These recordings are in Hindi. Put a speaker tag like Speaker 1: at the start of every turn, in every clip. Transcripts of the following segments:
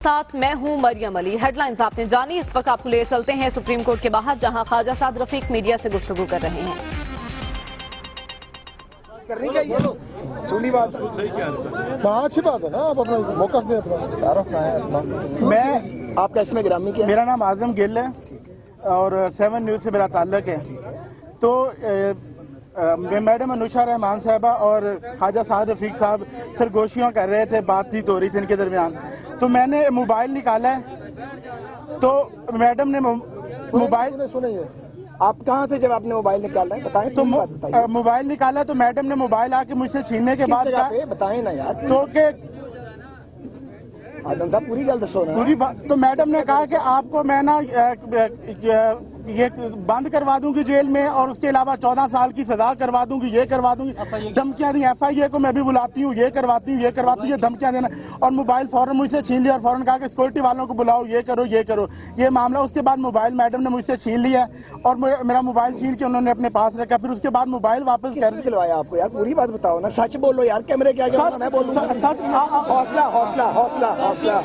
Speaker 1: साथ मैं हूं मरियम अली। हेडलाइंस आपने जानी। इस वक्त आपको ले चलते हैं सुप्रीम कोर्ट के बाहर, जहां ख्वाजा साद रफीक मीडिया से गुफ्तगू कर रहे हैं।
Speaker 2: करनी चाहिए, सुनी बात
Speaker 3: अच्छी बात है ना, आप अपना मौका दें, अपना
Speaker 2: मैं आपका इसमें ग्रामी क्या?
Speaker 4: मेरा नाम आजम गिल है और 7 न्यूज़ से मेरा ताल्लुक है। तो मैडम अनुषा रहमान साहबा और ख्वाजा साद रफीक साहब सरगोशियाँ कर रहे थे, बातचीत हो रही थी इनके दरमियान। तो मैंने मोबाइल निकाला है, तो मैडम ने मोबाइल
Speaker 3: सुनिए,
Speaker 2: आप कहाँ थे जब आपने मोबाइल निकाला है? बताएं
Speaker 4: तो
Speaker 2: बताइए।
Speaker 4: मोबाइल निकाला तो मैडम ने मोबाइल आके मुझसे छीनने के बाद
Speaker 2: बताएं ना यार,
Speaker 4: तो के
Speaker 2: आजम साहब पूरी गल दसो ना।
Speaker 4: पूरी बात। तो मैडम ने कहा कि आपको मैं ना ये बंद करवा दूंगी जेल में और उसके अलावा 14 साल की सजा करवा दूंगी, ये करवा दूंगी, धमकियां दी। FIA को मैं भी बुलाती हूँ, ये करवाती हूँ, ये करवाती हूँ, धमकियां देना। और मोबाइल फौरन मुझसे छीन लिया और फौरन कहा कि सिक्योरिटी वालों को बुलाओ, ये करो, ये करो, ये मामला। उसके बाद मोबाइल मैडम ने मुझसे छीन लिया और मेरा मोबाइल छीन के उन्होंने अपने पास रखा। फिर उसके बाद मोबाइल वापस
Speaker 2: किसने दिलवाया आपको? यार पूरी बात बताओ ना, सच बोलो यार, कैमरे के आगे मैं बोलूंगा। हौसला हौसला हौसला हौसला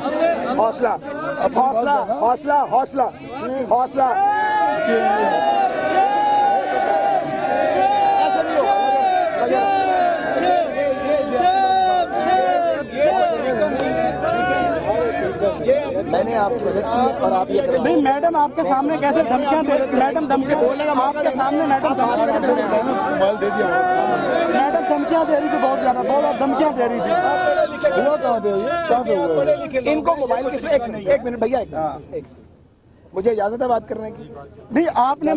Speaker 2: हौसला हौसला हौसला हौसला हौसला। मैंने आपकी मदद की है और आप ये करें।
Speaker 4: नहीं मैडम, आपके सामने कैसे धमकियां दे? मैडम धमकियां आपके सामने मैडम धमकियां दे रही थी,
Speaker 3: मोबाइल दे दिया
Speaker 4: मैडम धमकियां दे रही थी, बहुत ज्यादा धमकियां दे रही थी।
Speaker 3: हुआ कहाँ पे, ये कहाँ पे हुआ है?
Speaker 2: इनको मोबाइल किसने? एक मिनट भैया, एक मुझे इजाजत है बात करने की?
Speaker 4: नहीं, आपने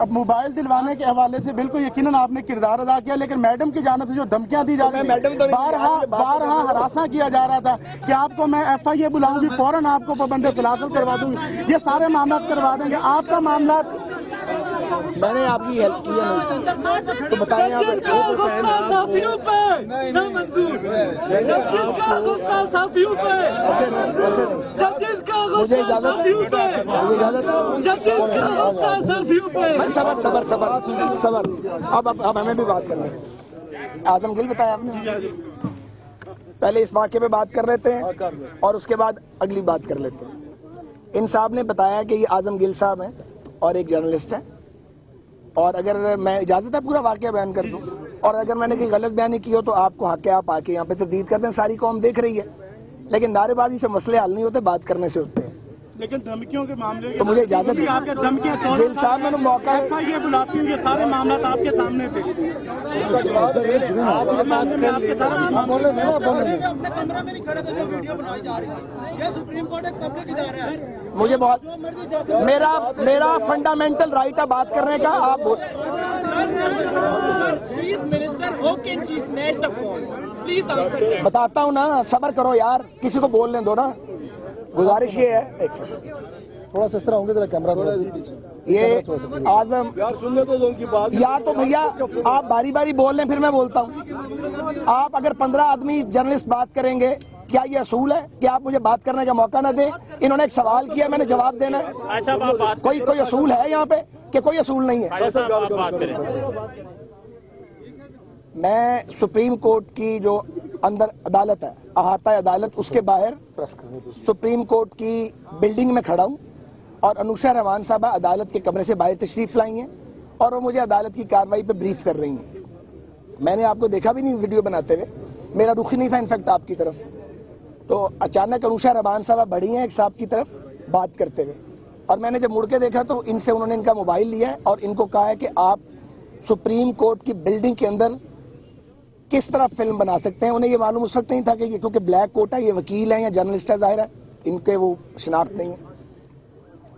Speaker 4: मोबाइल दिलवाने के हवाले से बिल्कुल यकीनन आपने किरदार अदा किया, लेकिन मैडम की जानिब से जो धमकियां दी जा रही थी, बारहा हरासा किया जा रहा था कि आपको मैं FIA बुलाऊंगी, फौरन आपको पाबंद सलासल करवा दूंगी, ये सारे मामला करवा देंगे। आपका मामला
Speaker 2: मैंने आपकी हेल्प की है नहीं, तो बताएं आप। मुझे इजाजत सबर सबर सबर सबर। अब हमें भी बात करनी है। आजम गिल बताया आपने, पहले इस वाक़े पे बात कर लेते हैं और उसके बाद अगली बात कर लेते हैं। इन साहब ने बताया कि ये आजम गिल साहब हैं और एक जर्नलिस्ट हैं, और अगर मैं इजाज़त है पूरा वाक़या बयान कर दूं, और अगर मैंने कोई गलत बयानी की हो तो आपको हक है, आप आके यहाँ पे तस्दीद कर दें। सारी कौम देख रही है, लेकिन नारेबाजी से मसले हल नहीं होते, बात करने से होते हैं।
Speaker 4: लेकिन धमकियों के मामले
Speaker 2: तो मुझे इजाजत दी गिल साहब, मैंने मौका
Speaker 4: FIA बुलाती हूँ, ये सारे मामला तो आपके सामने थे।
Speaker 2: मुझे बहुत मेरा फंडामेंटल राइट है बात करने का। आप बताता हूँ ना, सबर करो यार, किसी को बोलने दो ना। गुजारिश ये है,
Speaker 3: थोड़ा सा इस तरह होंगे, कैमरा
Speaker 2: ये आजम यार सुनने तो उनकी बात। या तो भैया आप बारी बारी बोल लें, फिर मैं बोलता हूँ। आप अगर 15 आदमी जर्नलिस्ट बात करेंगे, क्या ये असूल है कि आप मुझे बात करने का मौका ना दें? इन्होंने एक सवाल किया, मैंने जवाब देना है। कोई असूल है यहाँ पे कि कोई असूल नहीं है? मैं सुप्रीम कोर्ट की जो अंदर अदालत है, अहाता अदालत, उसके बाहर सुप्रीम कोर्ट की बिल्डिंग में खड़ा हूँ और अनुषा रहमान साहबा अदालत के कमरे से बाहर तशरीफ लाई हैं और वो मुझे अदालत की कार्रवाई पे ब्रीफ कर रही हैं। मैंने आपको देखा भी नहीं वीडियो बनाते हुए, मेरा रुख ही नहीं था इनफैक्ट आपकी तरफ। तो अचानक अनुषा रहमान साहबा बढ़ी हैं एक साहब की तरफ बात करते हुए, और मैंने जब मुड़ के देखा तो इनसे उन्होंने इनका मोबाइल लिया है और इनको कहा है कि आप सुप्रीम कोर्ट की बिल्डिंग के अंदर किस तरह फिल्म बना सकते हैं। उन्हें ये मालूम उस वक्त नहीं था कि ये क्योंकि ब्लैक कोट है, ये वकील है या जर्नलिस्ट है, जाहिर है इनके वो शनाख्त नहीं है।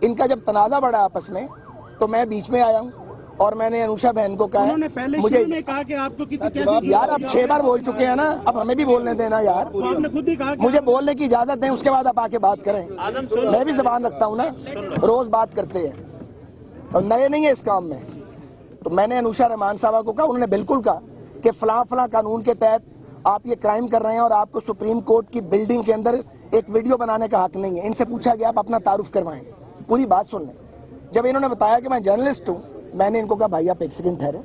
Speaker 2: इनका जब तनाजा बढ़ा आपस में, तो मैं बीच में आया हूँ और मैंने अनुषा बहन को कहा, मुझे
Speaker 4: कहा कि आपको
Speaker 2: यार अब 6 बार बोल चुके हैं ना, अब हमें भी बोलने देना यार।
Speaker 4: आपने खुद ही कहा
Speaker 2: मुझे बोलने की इजाजत दें, उसके बाद आप आके बात करें। मैं भी जबान रखता हूँ ना, रोज बात करते हैं और नए नहीं है इस काम में। तो मैंने अनुषा रहमान साहबा को कहा, उन्होंने बिल्कुल कहा कि फलां कानून के तहत आप ये क्राइम कर रहे हैं और आपको सुप्रीम कोर्ट की बिल्डिंग के अंदर एक वीडियो बनाने का हक नहीं है। इनसे पूछा गया आप अपना तारुफ करवाएं, पूरी बात सुन लें। जब इन्होंने बताया कि मैं जर्नलिस्ट हूँ, मैंने इनको कहा भाई आप एक सेकंड ठहरे,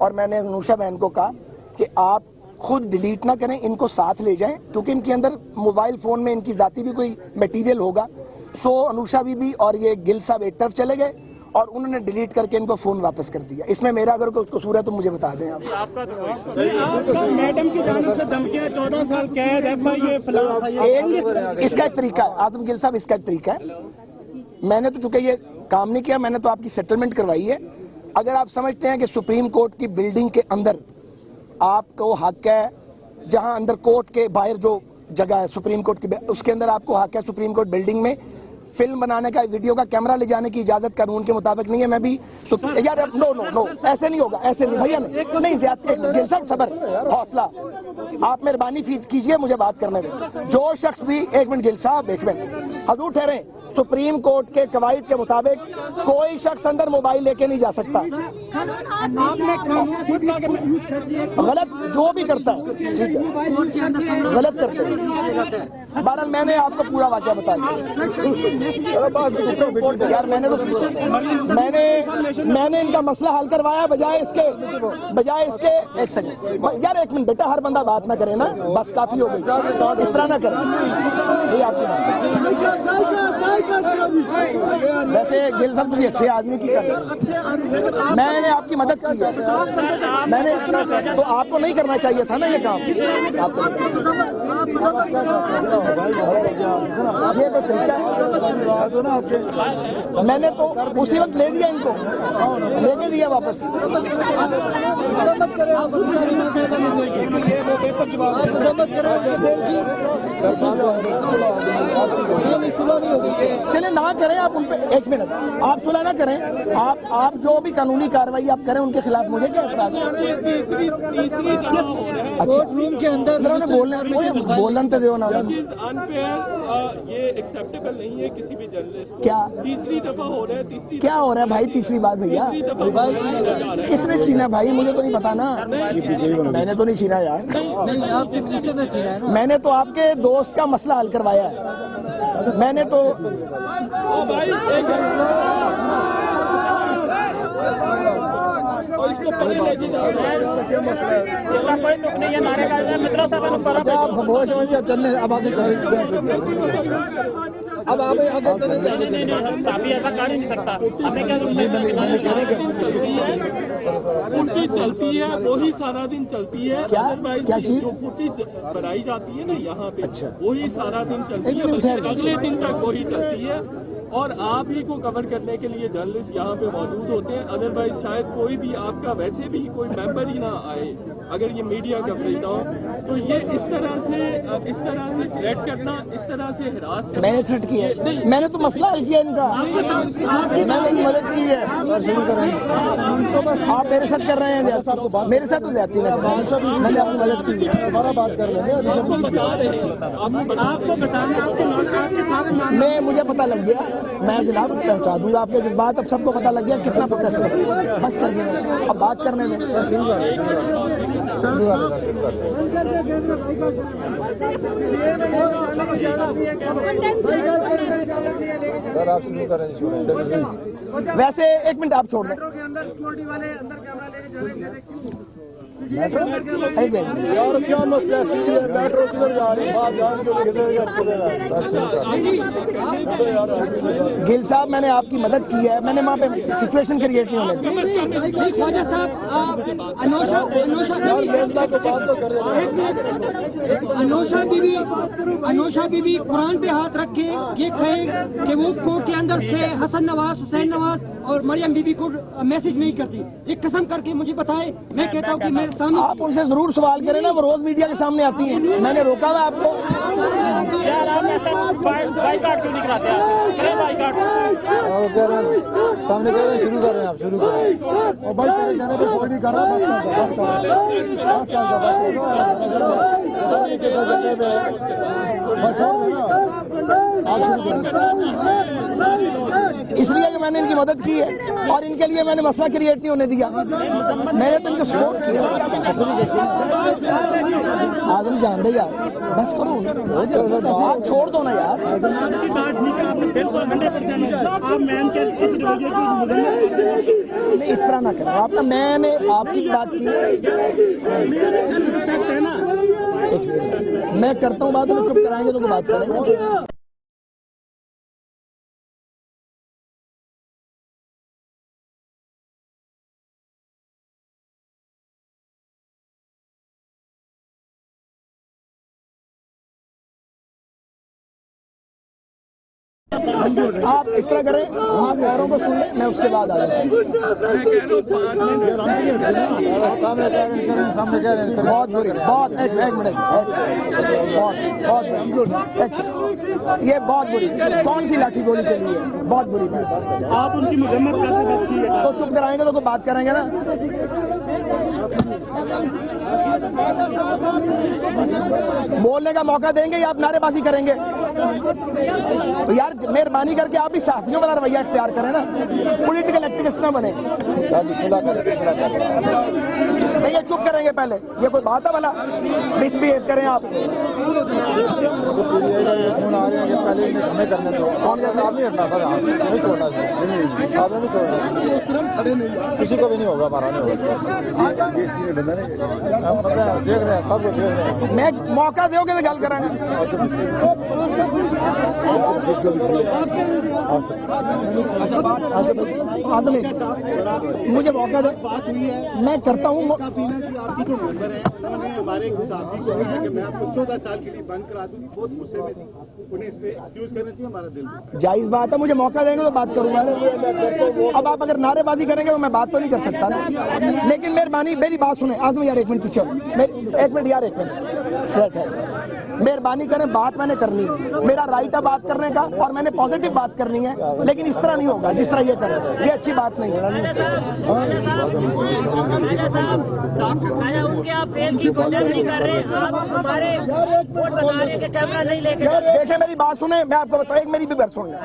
Speaker 2: और मैंने अनुषा बहन को कहा कि आप खुद डिलीट ना करें, इनको साथ ले जाएं, क्योंकि इनके अंदर मोबाइल फोन में इनकी जाती भी कोई मटेरियल होगा। सो अनुषा बीबी और ये गिल साहब एक तरफ चले गए और उन्होंने डिलीट करके इनको फोन वापस कर दिया। इसमें मेरा अगर कोई कसूर है तो मुझे बता दें आप।
Speaker 4: आपका मैडम की जानिब से धमकियां, 14 साल कैद,
Speaker 2: इसका एक तरीका है आजम गिल साहब, इसका एक तरीका है। मैंने तो चूंकि ये काम नहीं किया, मैंने तो आपकी सेटलमेंट करवाई है। अगर आप समझते हैं कि सुप्रीम कोर्ट की बिल्डिंग के अंदर आपको हक है, जहां अंदर कोर्ट के बाहर जो जगह है सुप्रीम कोर्ट की, उसके अंदर आपको हक है सुप्रीम कोर्ट बिल्डिंग में फिल्म बनाने का, वीडियो का कैमरा ले जाने की इजाजत कानून के मुताबिक नहीं है। मैं भी यार नो ऐसे नहीं होगा, ऐसे नहीं भैया, नहीं गिल साहब सबर, हौसला, आप मेहरबानी कीजिए, मुझे बात करने दें। जो शख्स भी, एक मिनट गिल साहब, एक मिनट हजूर ठहरे, सुप्रीम कोर्ट के कवायद के मुताबिक कोई शख्स अंदर मोबाइल लेके नहीं जा सकता। गलत जो भी करता है, ठीक है, गलत करते हैं। बहरहाल मैंने आपको पूरा वाक़या बता दिया यार, मैंने इनका मसला हल करवाया, बजाय इसके एक सेकंड यार, एक मिनट बेटा, हर बंदा बात ना करे ना, बस काफी हो गई, इस तरह ना करें। वैसे गिल साहब तुझे अच्छे आदमी की कर, मैंने आपकी मदद की है, मैंने तो आपको नहीं करना चाहिए था ना ये काम। ये तो तरीका है, मैंने तो उसी वक्त ले दिया, इनको लेके दिया वापस। चले ना करें आप उन पे, एक मिनट, आप सुलह ना करें, आप जो भी कानूनी कार्रवाई आप करें उनके खिलाफ, मुझे क्या एतराज है? अच्छा रूम के अंदर बोलने तो दो ना।
Speaker 5: ये एक्सेप्टेबल नहीं है किसी भी जर्नलिस्ट को।
Speaker 2: क्या
Speaker 5: तीसरी दफा हो रहा है?
Speaker 2: क्या हो रहा है भाई? तीसरी बात भैया, किसने छीना भाई? मुझे तो नहीं पता ना, मैंने तो नहीं छीना यार, मैंने तो आपके दोस्त का मसला हल करवाया है, मैंने तो
Speaker 5: इसको पहले लेके जाओ। कोई तुक नहीं है, नारे मित्रों से
Speaker 3: आप खामोश हो जाइए, चलने अब आगे अब आप आगे चले,
Speaker 5: काफी ऐसा कर ही नहीं सकता। हमें क्या फुटेज चलती है, वही सारा दिन चलती है।
Speaker 2: क्या चीज
Speaker 5: जो फुटेज बनाई जाती है ना यहाँ पे,
Speaker 2: अच्छा,
Speaker 5: वही सारा दिन चलती है, अगले दिन तक वही चलती है। और आप ही को कवर करने के लिए जर्नलिस्ट यहाँ पे मौजूद होते हैं, अदरवाइज शायद कोई भी आपका वैसे भी कोई मेंबर ही ना आए अगर ये मीडिया कवरेज ना हो। तो ये इस तरह से थ्रेट करना, इस तरह से हिरास करना,
Speaker 2: मैंने थ्रेट किया है, मैंने तो मसला हल किया इनका, मैंने मदद की है। आप मेरे साथ कर रहे हैं, मेरे साथ तो जाती है, मैंने आपकी मदद की है,
Speaker 3: दोबारा बात कर लेंगे।
Speaker 5: आपको बता रहे हैं, आपको बताना,
Speaker 2: मैं मुझे पता लग गया, मैं जनाब पहुंचा दूंगा आपके जज्बात। अब सबको पता लग गया कितना प्रोटेस्ट है, बस कर दिया, अब बात करने दें।
Speaker 3: सर आप शुरू करें।
Speaker 2: वैसे एक मिनट आप छोड़ दें,
Speaker 3: यार क्या मसला है, मेट्रो किधर जा रही है?
Speaker 2: गिल साहब मैंने आपकी मदद की है, मैंने वहाँ पे सिचुएशन क्रिएट नहीं होने दी।
Speaker 6: ख्वाजा साहब, अनोशा बीबी कुरान पे हाथ रखे, ये कहे कि वो कोर्ट के अंदर से हसन नवाज, हुसैन नवाज और मरियम बीबी को मैसेज नहीं करती। ये कसम करके मुझे बताए, मैं कहता हूँ कि मेरे सामने
Speaker 2: आप उनसे जरूर सवाल करें ना, वो रोज मीडिया के सामने आती है, मैंने रोका हुआ आपको।
Speaker 5: यार आप बाइकाट क्यों नहीं कराते?
Speaker 3: सामने कह रहे हैं, शुरू कर रहे हैं, आप शुरू करें। और भाई तेरे कहने पे कोई नहीं कर रहा, बस कर दो।
Speaker 2: इसलिए मैंने इनकी मदद की है और इनके लिए मैंने मसला क्रिएट नहीं होने दिया। मैंने तो इनको सपोर्ट किया। आदम जान दे यार, बस करो, आप छोड़ दो ना यार।
Speaker 4: आपकी बात ठीक है, आपने बिल्कुल 100% आप मैम के इस रवैये की
Speaker 2: नहीं, इस तरह ना करें आप ना। मैंने आपकी बात की है
Speaker 4: ना।
Speaker 2: एक सेकंड, मैं करता हूँ बात, तो चुप कराएंगे तो बात करेंगे। आप इस तरह करें, आप पैरों को सुन लें, मैं उसके बाद आ जाता हूँ। बहुत बुरी, बहुत एक मिनट, बहुत ये बहुत बुरी, कौन सी लाठी गोली चली है, बहुत बुरी बात।
Speaker 4: आप उनकी मजम्मत करते बस की है।
Speaker 2: तो चुप कराएंगे तो कोई बात करेंगे ना। बोलने का मौका देंगे या आप नारेबाजी करेंगे? तो यार मेहरबानी करके आप भी साथियों वाला रवैया इख्तियार करें ना, पॉलिटिकल एक्टिविस्ट ना बने। नहीं, ये चुप करेंगे पहले, ये कोई बात है भला? मिसबिहेव करें आप।
Speaker 3: हमें करने दो, आप नहीं हटना सर, नहीं छोड़ना, आपने नहीं छोड़ना, किसी को भी नहीं होगा, हमारा नहीं होगा। देख रहे हैं, सब देख रहे हैं।
Speaker 2: मैं मौका दोगे तो गल करांगे। मुझे मौका दे, मैं करता हूँ।
Speaker 4: आपकी जो मेंबर है उन्होंने हमारे एक साथी को कहा कि मैं आपको 14 साल के लिए बंद करा दूंगी, बहुत गुस्से में थी, उन्हें इस पे एक्सक्यूज करना चाहिए, हमारा दिल
Speaker 2: जायज बात है, मुझे मौका देंगे तो बात करूंगा। अब आप अगर नारेबाजी करेंगे तो मैं बात तो नहीं कर सकता ना। लेकिन मेहरबानी मेरी बात सुने। आजम यार एक मिनट पीछे, एक मिनट यार, एक मिनट सेट है। मेहरबानी करें, बात मैंने करनी है, मेरा राइट है बात करने का और मैंने पॉजिटिव बात करनी है, लेकिन इस तरह नहीं होगा जिस तरह ये कर रहे हैं, ये अच्छी बात नहीं है। देखिए मेरी बात सुने, मैं आपको बताऊं, एक मेरी भी बात सुन लें।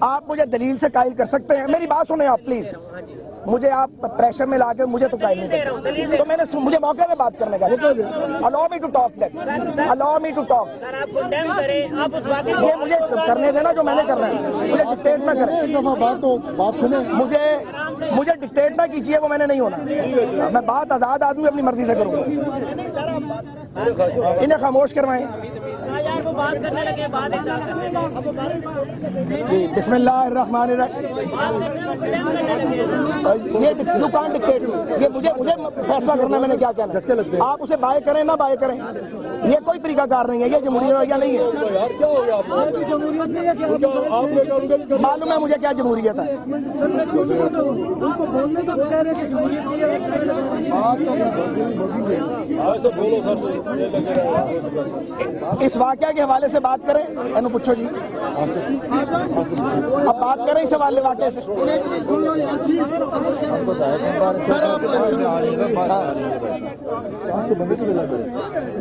Speaker 2: आप मुझे दलील से कायल कर सकते हैं, मेरी बात सुने आप प्लीज। मुझे आप प्रेशर में लाके मुझे तो कायल नहीं कर सकते। तो मैंने मुझे मौके में बात करने का, allow me to talk that, allow me to talk. ये मुझे करने देना जो मैंने करना है, मुझे डिक्टेट ना करें।
Speaker 3: एक दफा बात सुने,
Speaker 2: मुझे डिक्टेट ना कीजिए, वो मैंने नहीं होना। मैं बात आजाद आदमी अपनी मर्जी से करूंगा। इन्हें खामोश करवाएं। ये यू कांट डिक्टेट, ये मुझे फैसला करना मैंने क्या कहना है। आप उसे बाय करें ना बाय करें, ये कोई तरीकाकार नहीं है, ये जमहूरी रवैया नहीं है। मालूम है मुझे क्या जमहूरियत है। इस वाकया के हवाले से बात करें, एनु पूछो जी, अब बात करें इस हवाले वाकये से।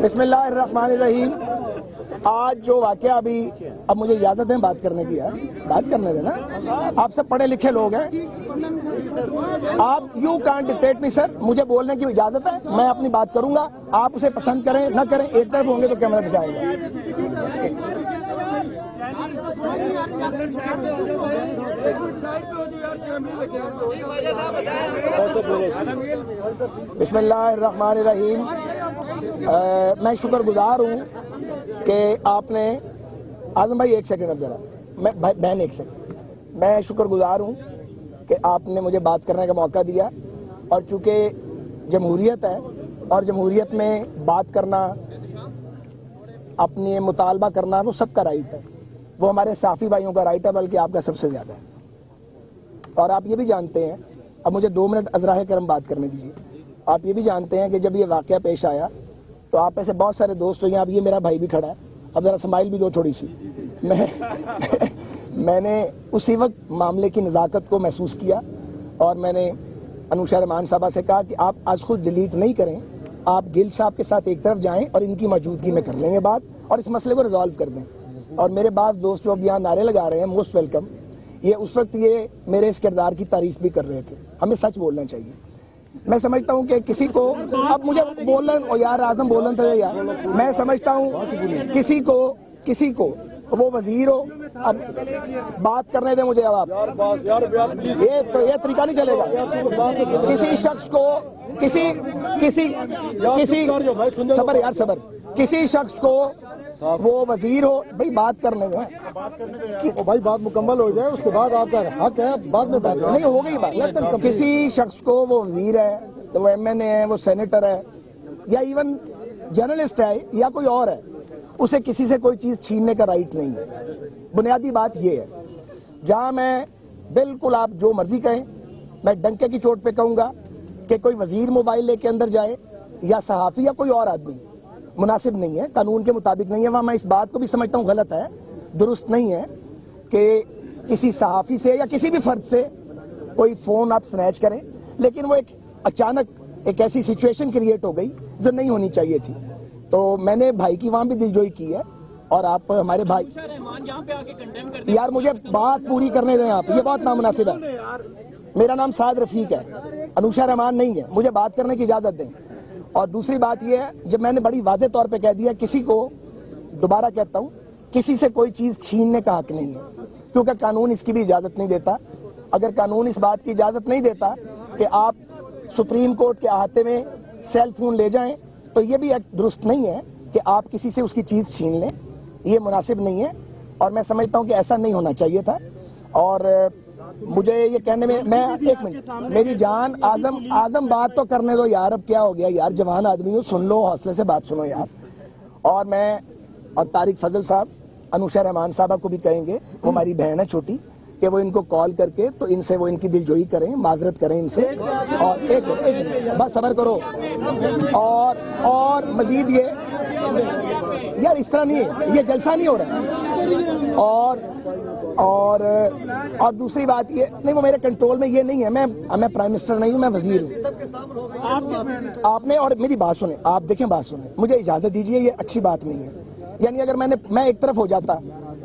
Speaker 2: बिस्मिल्लाहिर्रहमानिर्रहीम। आज जो वाकया अभी, अब मुझे इजाजत है बात करने की, यार बात करने देना। आप सब पढ़े लिखे लोग हैं, आप you can't dictate me sir. मुझे बोलने की इजाजत है, मैं अपनी बात करूंगा, आप उसे पसंद करें ना करें, एक तरफ होंगे तो कैमरा दिखाएगा। बिस्मिल्लाहिर्रहमानिर्रहीम। मैं शुक्रगुजार हूँ कि आपने, आजम भाई एक सेकंड, अब जरा बहन एक सेकंड, मैं शुक्रगुजार हूँ कि आपने मुझे बात करने का मौका दिया। और चूंकि जमहूरियत है और जमहूरियत में बात करना, अपनी मुतालबा करना वो सबका राइट है, वो हमारे साफी भाइयों का राइट है, बल्कि आपका सबसे ज़्यादा है। और आप ये भी जानते हैं, अब मुझे 2 मिनट अज़राए करम बात करने दीजिए। आप ये भी जानते हैं कि जब ये वाक़या पेश आया तो आप ऐसे बहुत सारे दोस्त हो, यहाँ अब ये मेरा भाई भी खड़ा है, अब ज़रा स्माइल भी दो थोड़ी सी। मैंने उसी वक्त मामले की नज़ाकत को महसूस किया और मैंने अनुशा रहमान साहबा से कहा कि आप आज खुद डिलीट नहीं करें, आप गिल साहब के साथ एक तरफ जाएं और इनकी मौजूदगी में कर लेंगे बात और इस मसले को रिजॉल्व कर दें। और मेरे पास दोस्त जो अब यहाँ नारे लगा रहे हैं मोस्ट वेलकम, ये उस वक्त ये मेरे इस किरदार की तारीफ भी कर रहे थे। हमें सच बोलना चाहिए। मैं समझता हूँ कि किसी को अब मुझे बोलन और यार आजम बोलन था यार, मैं समझता हूँ किसी को वो वजीर हो, अब बात करने दें मुझे। अब आप ये तरीका नहीं चलेगा। किसी शख्स को किसी सबर यार सबर, किसी शख्स को वो वजीर हो, भाई बात करने दें।
Speaker 3: भाई बात मुकम्मल हो जाए उसके बाद आपका हक है, बाद में बात
Speaker 2: नहीं हो गई बात। किसी शख्स को वो वजीर है, तो वो MNA है, वो सेनेटर है, या इवन जर्नलिस्ट है, या कोई और है, उसे किसी से कोई चीज छीनने का राइट नहीं है। बुनियादी बात ये है। जहां मैं बिल्कुल आप जो मर्जी कहें, मैं डंके की चोट पे कहूंगा कि कोई वजीर मोबाइल लेके अंदर जाए या सहाफी या कोई और आदमी, मुनासिब नहीं है, कानून के मुताबिक नहीं है। वहां मैं इस बात को भी समझता हूँ गलत है, दुरुस्त नहीं है कि किसी सहाफी से या किसी भी फर्द से कोई फोन आप स्नैच करें, लेकिन वो एक अचानक एक ऐसी सिचुएशन क्रिएट हो गई जो नहीं होनी चाहिए थी। तो मैंने भाई की वहां भी दिलजोई की है, और आप हमारे भाई यार मुझे बात पूरी करने दें आप, ये बहुत नामुनासिब है। मेरा नाम साद रफीक है, अनुषा रहमान नहीं है, मुझे बात करने की इजाजत दें। और दूसरी बात ये है, जब मैंने बड़ी वाज़ेह तौर पे कह दिया, किसी को दोबारा कहता हूँ, किसी से कोई चीज छीनने का हक नहीं है, क्योंकि कानून इसकी भी इजाजत नहीं देता। अगर कानून इस बात की इजाजत नहीं देता कि आप सुप्रीम कोर्ट के अहाते में सेल फोन ले जाएं, तो ये भी एक दुरुस्त नहीं है कि आप किसी से उसकी चीज छीन लें, ये मुनासिब नहीं है। और मैं समझता हूँ कि ऐसा नहीं होना चाहिए था। और मुझे ये कहने में, मैं एक मिनट, मेरी जान आजम बात तो करने दो यार, अब क्या हो गया यार, जवान आदमी हो, सुन लो, हौसले से बात सुनो यार। और मैं और तारिक फजल साहब, अनुषा रहमान साहबा को भी कहेंगे, वो हमारी बहन है छोटी, कि वो इनको कॉल करके तो इनसे वो इनकी दिलजोई करें, माजरत करें इनसे। और एक मिनट बस सबर करो। और मजीद ये यार इस तरह नहीं है, ये जलसा नहीं हो रहा। और दूसरी बात ये नहीं, वो मेरे कंट्रोल में ये नहीं है। मैं प्राइम मिनिस्टर नहीं हूँ, मैं वजीर हूँ। आपने और मेरी बात सुने, आप देखें, बात सुने, मुझे इजाजत दीजिए, ये अच्छी बात नहीं है। यानी अगर मैं एक तरफ हो जाता,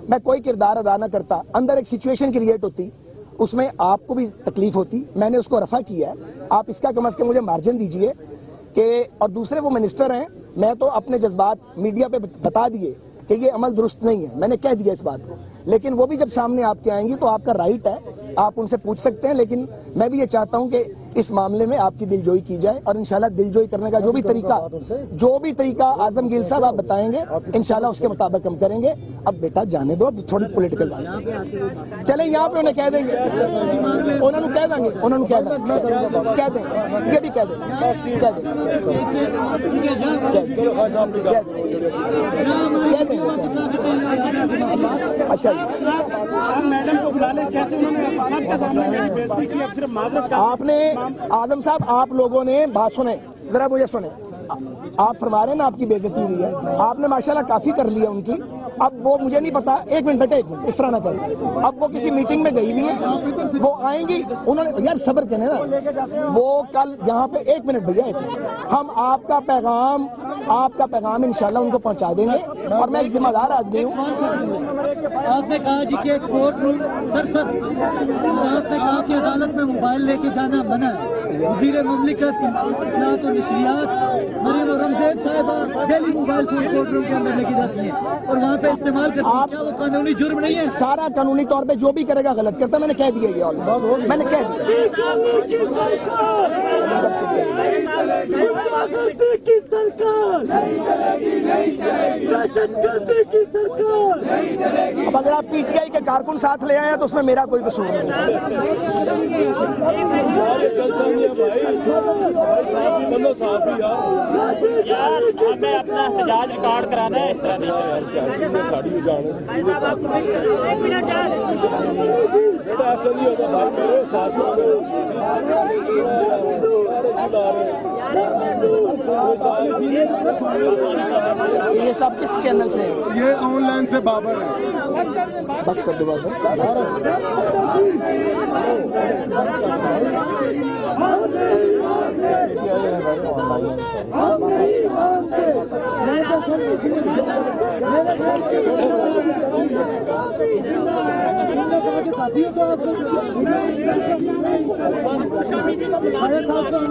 Speaker 2: मैं कोई किरदार अदा न करता, अंदर एक सिचुएशन क्रिएट होती, उसमें आपको भी तकलीफ होती, मैंने उसको रफा किया है। आप इसका कम से कम मुझे मार्जिन दीजिए कि, और दूसरे वो मिनिस्टर हैं, मैं तो अपने जज्बात मीडिया पे बता दिए कि ये अमल दुरुस्त नहीं है, मैंने कह दिया इस बात को। लेकिन वो भी जब सामने आपके आएंगी तो आपका राइट है, आप उनसे पूछ सकते हैं। लेकिन मैं भी ये चाहता हूं कि इस मामले में आपकी दिलजोई की जाए, और इंशाल्लाह दिलजोई करने का जो भी तरीका आजमगीर साहब आप बताएंगे, इंशाल्लाह उसके मुताबिक हम करेंगे। अब बेटा जाने दो, अब थोड़ी पॉलिटिकल बात चले, यहाँ पे उन्हें कह देंगे, उन्होंने कह देंगे, ये भी कह देंगे। अच्छा
Speaker 4: मैडम को बुला ले, जैसे उन्होंने
Speaker 2: आपने आजम साहब, आप लोगों ने बात सुने, जरा मुझे सुने। आप फरमा रहे हैं ना आपकी बेइज्जती हुई है, आपने माशाल्लाह काफी कर लिया उनकी। अब वो मुझे नहीं पता, एक मिनट बेटे, एक मिनट, इस तरह ना करें। अब वो किसी मीटिंग में गई हुई है, वो आएंगी, उन्होंने यार सब्र करें ना, वो कल यहाँ पे, एक मिनट भैया, एक मिनट, हम आपका पैगाम इंशाल्लाह उनको पहुँचा देंगे। और मैं एक जिम्मेदार आदमी हूँ।
Speaker 6: आपने कहा जी कि कोर्ट रूम आपने कहा कि अदालत में मोबाइल लेके जाना मना है। वज़ीर मुमलिकत इत्तलात और नशरियात मरीम औरंगजेब साहिबा daily mobile phone court room के अंदर लेके जाती हैं और वहाँ पे इस्तेमाल करती हैं। क्या वो कानूनी जुर्म नहीं है?
Speaker 2: सारा कानूनी तौर पे जो भी करेगा गलत करता, मैंने कह दिया, ये मैंने कह दिया। अब अगर आप PTI के कारकुन साथ ले आए तो उसमें मेरा कोई कसूर नहीं है।
Speaker 7: यार हमें अपना एहतजाज रिकॉर्ड कराना है, इस तरह नहीं।
Speaker 5: ऐसा नहीं होता भाई, मेरे साथ
Speaker 2: ये सब किस चैनल से है?
Speaker 3: ये ऑनलाइन से बाबर है।
Speaker 2: बस कर दो बाबर, बस कर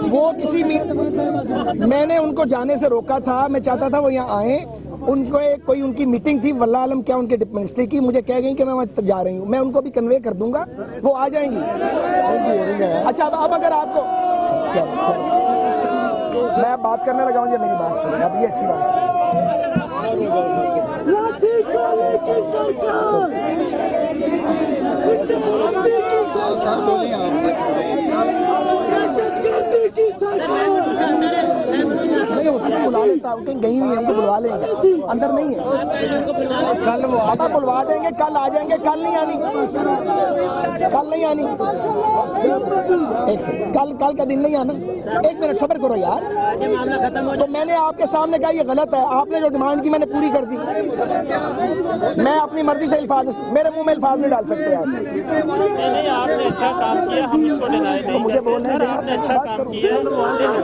Speaker 2: वो किसी मैंने उनको जाने से रोका था, मैं चाहता था वो यहाँ आए, उनको कोई उनकी मीटिंग थी, वल्लाह आलम क्या उनके मिनिस्ट्री की, मुझे कह गई कि मैं वहाँ जा रही हूँ, मैं उनको भी कन्वे कर दूंगा, वो आ जाएंगी। अच्छा अब अगर आपको मैं बात करने लगा हूँ, मेरी बात सुनिए, अब ये अच्छी बात है। नहीं होता, बुला लेता, कहीं गई हुई है, उनको बुलवा लेंगे, अंदर नहीं है, कल बाबा बुलवा देंगे, कल आ जाएंगे, कल नहीं आनी, कल नहीं आनी, एक सेकंड, कल का दिन नहीं आना, एक मिनट सब्र करो यार। तो मैंने आपके सामने कहा ये गलत है, आपने जो डिमांड की मैंने पूरी कर दी, मैं अपनी मर्जी से अल्फाज, मेरे मुंह में अल्फाज नहीं डाल सकते आप।
Speaker 7: नहीं, आपने अच्छा काम किया, हम इसको डिनाई नहीं
Speaker 2: मुझे बोलने
Speaker 7: सर, आपने अच्छा काम किया।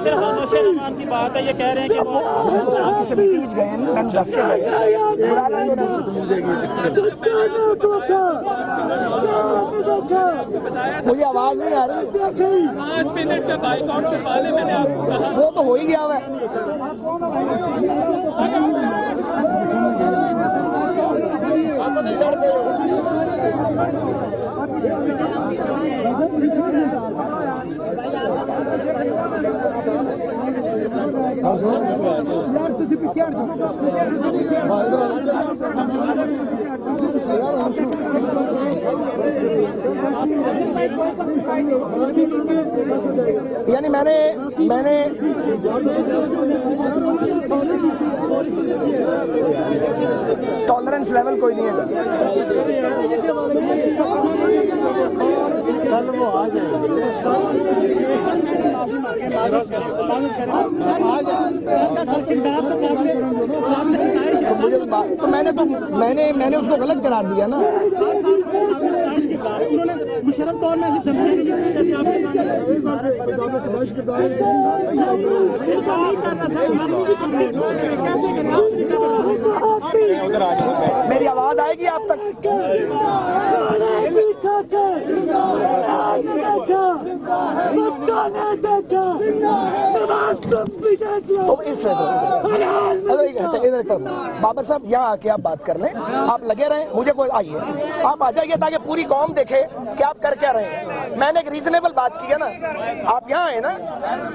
Speaker 7: सिर्फ खामोशी रहमान की बात है, ये कह रहे हैं कि वो
Speaker 2: किसी मीटिंग में गए हैं, मैंने दस के गए बुला लेंगे ना। मुझे आवाज नहीं आ रही,
Speaker 5: 5 मिनट का बाइकआउट से पहले मैंने आपको कहा
Speaker 2: वो तो हो ही गया है। यानी मैंने टॉलरेंस लेवल कोई नहीं है।
Speaker 3: कल वो आ
Speaker 2: तो मैंने उसको गलत करार दिया ना।
Speaker 4: मुशर्रफ दौर में ऐसी धमकी नहीं
Speaker 2: मेरी आवाज आएगी आप तक? तो इस बाबर साहब यहाँ आके आप बात कर लें, आप लगे रहें, मुझे कोई आइए, आप आ जाइए ताकि पूरी कौम देखे कि आप कर क्या रहे हैं। मैंने एक रीजनेबल बात की है ना, आप यहाँ आए ना,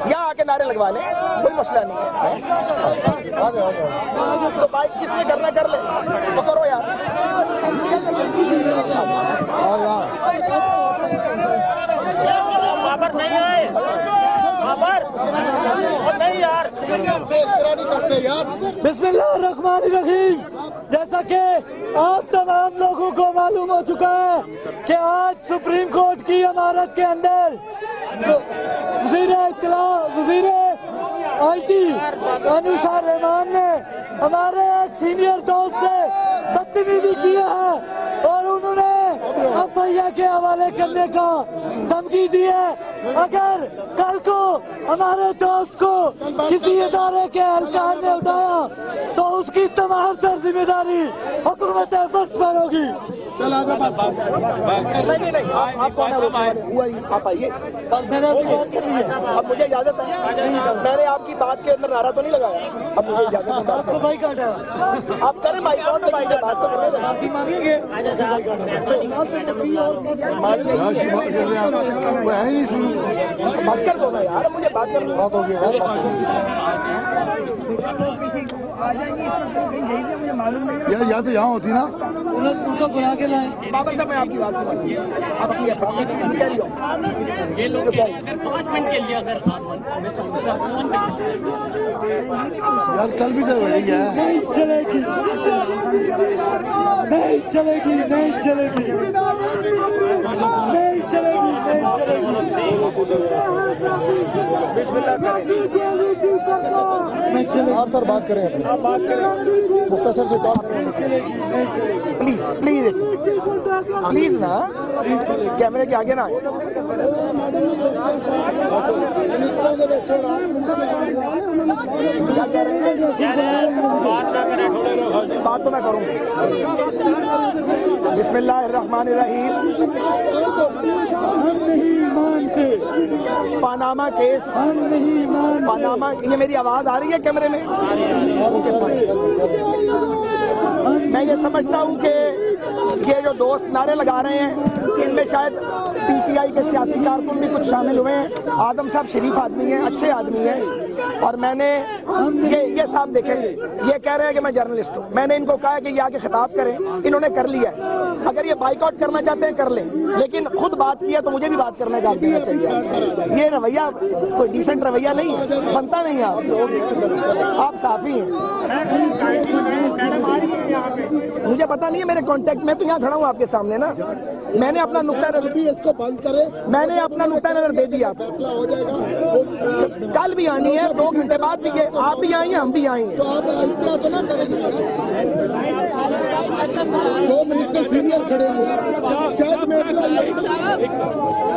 Speaker 2: यहाँ आके नारे लगवा लें, कोई मसला नहीं है। तो बाइक जिसने करना कर ले, तो करो यार।
Speaker 7: बाबर नहीं आए, बाबर नहीं यार,
Speaker 8: बिस्मिल्लाहिर्रहमानिर्रहीम। जैसा कि आप तमाम लोगों को मालूम हो चुका है कि आज सुप्रीम कोर्ट की इमारत के अंदर वज़ीर इत्तला, वज़ीर IT अनुशा रहमान ने हमारे एक सीनियर दोस्त से बदतमीजी किया है और उन्होंने FIA के हवाले करने का धमकी दी है। अगर कल को हमारे दोस्त को किसी इदारे के एहलकार ने उठाया तो उसकी तमाम तर जिम्मेदारी हुकूमत वक्त पर होगी।
Speaker 2: नहीं, आप कौन है? आप आइए,
Speaker 8: मैंने अपनी बात कर ली है,
Speaker 2: अब मुझे इजाजत है। मैंने आपकी बात के अंदर नारा तो नहीं लगाया, अब मुझे इजाजत है।
Speaker 8: आपको भाई काटा,
Speaker 2: आप करें भाई, कौन भाई बात तो करने दें।
Speaker 8: माफी मांगेंगे।
Speaker 2: बस कर दो ना यार, मुझे बात करनी
Speaker 3: बात होगी यार, यार या तो यहाँ होती ना,
Speaker 8: उनको बुला के लाए।
Speaker 2: बाबर साहब मैं आपकी बात नहीं मानूंगी। आप अपनी कह रही हो
Speaker 7: ये लोग अगर 5 मिनट के लिए अगर
Speaker 3: यार कल भी तो वही है।
Speaker 8: नहीं चलेगी, नहीं चलेगी, नहीं चलेगी। नहीं चलेगी, नहीं चलेगी।
Speaker 2: बिस्मिल्लाह करें।
Speaker 8: नहीं चलेगी,
Speaker 3: आप सर बात करें अपनी,
Speaker 2: बात करें
Speaker 3: मुख्तसर से बात करें।
Speaker 8: नहीं चलेगी, नहीं चलेगी।
Speaker 2: प्लीज प्लीज प्लीज ना, कैमरे के आगे ना आए। बात तो मैं करूंगी। बिस्मिल्लाहिर्रहमानिर्रहीम।
Speaker 8: हम नहीं मानते,
Speaker 2: पानामा केस,
Speaker 8: हम नहीं मानते।
Speaker 2: पानामा, ये मेरी आवाज आ रही है कैमरे में? मैं ये समझता हूँ कि ये जो दोस्त नारे लगा रहे हैं इनमें शायद पीटीआई के सियासी कारकुन भी कुछ शामिल हुए हैं। आजम साहब शरीफ आदमी हैं, अच्छे आदमी हैं, और मैंने ये साहब देखें, ये कह रहे हैं कि मैं जर्नलिस्ट हूँ। मैंने इनको कहा है कि ये आके खिताब करें, इन्होंने कर लिया है। अगर ये बाइकआउट करना चाहते हैं कर लें, लेकिन खुद बात किया तो मुझे भी बात करने का हक देना चाहिए। ये रवैया कोई डिसेंट रवैया नहीं है, बनता नहीं है। आप साफी हैं, मुझे पता नहीं है मेरे कांटेक्ट में, तो यहाँ खड़ा हूँ आपके सामने ना। मैंने अपना नुक्ता नजर,
Speaker 3: इसको बंद करें,
Speaker 2: मैंने अपना नुक्ता नजर दे दिया।
Speaker 3: हो जाएगा।
Speaker 2: कल भी आनी है, 2 घंटे बाद भी, ये आप भी आई हैं, हम भी आई हैं।
Speaker 3: तो आप इस तरह तो ना करेंगे। 2 मिनिस्टर सीनियर खड़े हुए, शायद मैं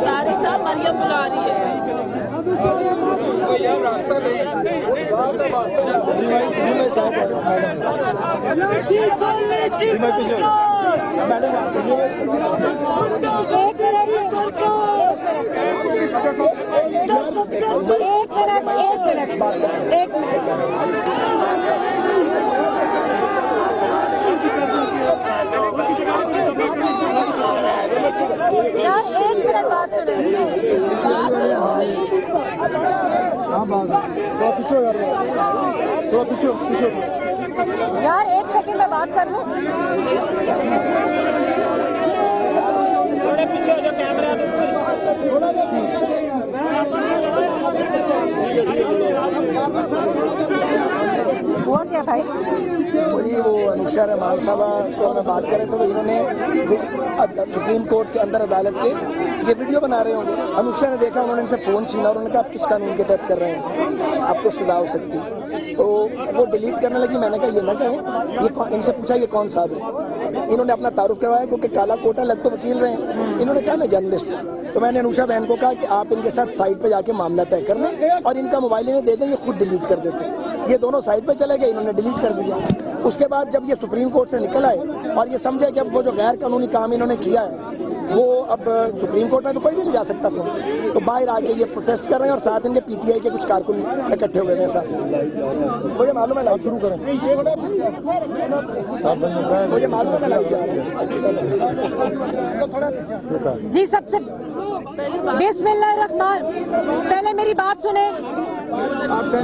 Speaker 1: तारिक साहब मरियम बुला रही है।
Speaker 2: रास्ता
Speaker 1: यार 1 मिनट बात सुनो।
Speaker 3: हाँ बात थोड़ा पीछे यार, थोड़ा पीछे पीछे।
Speaker 1: यार 1 सेकंड में बात कर लूं।
Speaker 7: थोड़े पीछे जो कैमरा
Speaker 1: हुआ क्या भाई?
Speaker 2: वही वो अनुशा रहमान साहबा को मैं बात करें तो इन्होंने सुप्रीम कोर्ट के अंदर अदालत के ये वीडियो बना रहे होंगे। अनुशा ने देखा, उन्होंने इनसे फ़ोन छीना और उन्होंने कहा आप किस कानून के तहत कर रहे हैं, आपको सजा हो सकती है। तो वो डिलीट करने लगी। मैंने कहा ये ना कहें, ये इनसे पूछा ये कौन साहब है। इन्होंने अपना तारुफ करवाया क्योंकि काला कोटा लग तो वकील रहे हैं। इन्होंने कहा मैं जर्नलिस्ट हूँ। तो मैंने अनुशा बहन को कहा कि आप इनके साथ साइट पे जाके मामला तय कर लें और इनका मोबाइल इन्हें दे दें, ये खुद डिलीट कर देते। ये दोनों साइट पे चले गए, इन्होंने डिलीट कर दिया। उसके बाद जब ये सुप्रीम कोर्ट से निकल आए और ये समझे कि अब वो जो गैर कानूनी काम इन्होंने किया है वो अब सुप्रीम कोर्ट में तो कोई भी नहीं जा सकता फोन, तो बाहर आके ये प्रोटेस्ट कर रहे हैं और साथ इनके पीटीआई के कुछ कारकुन इकट्ठे हुए हैं साथ। मुझे मालूम है, शुरू करें मुझे मालूम है
Speaker 1: जी। सबसे बिस्मिल्लाहिर्रहमान, पहले मेरी बात सुने।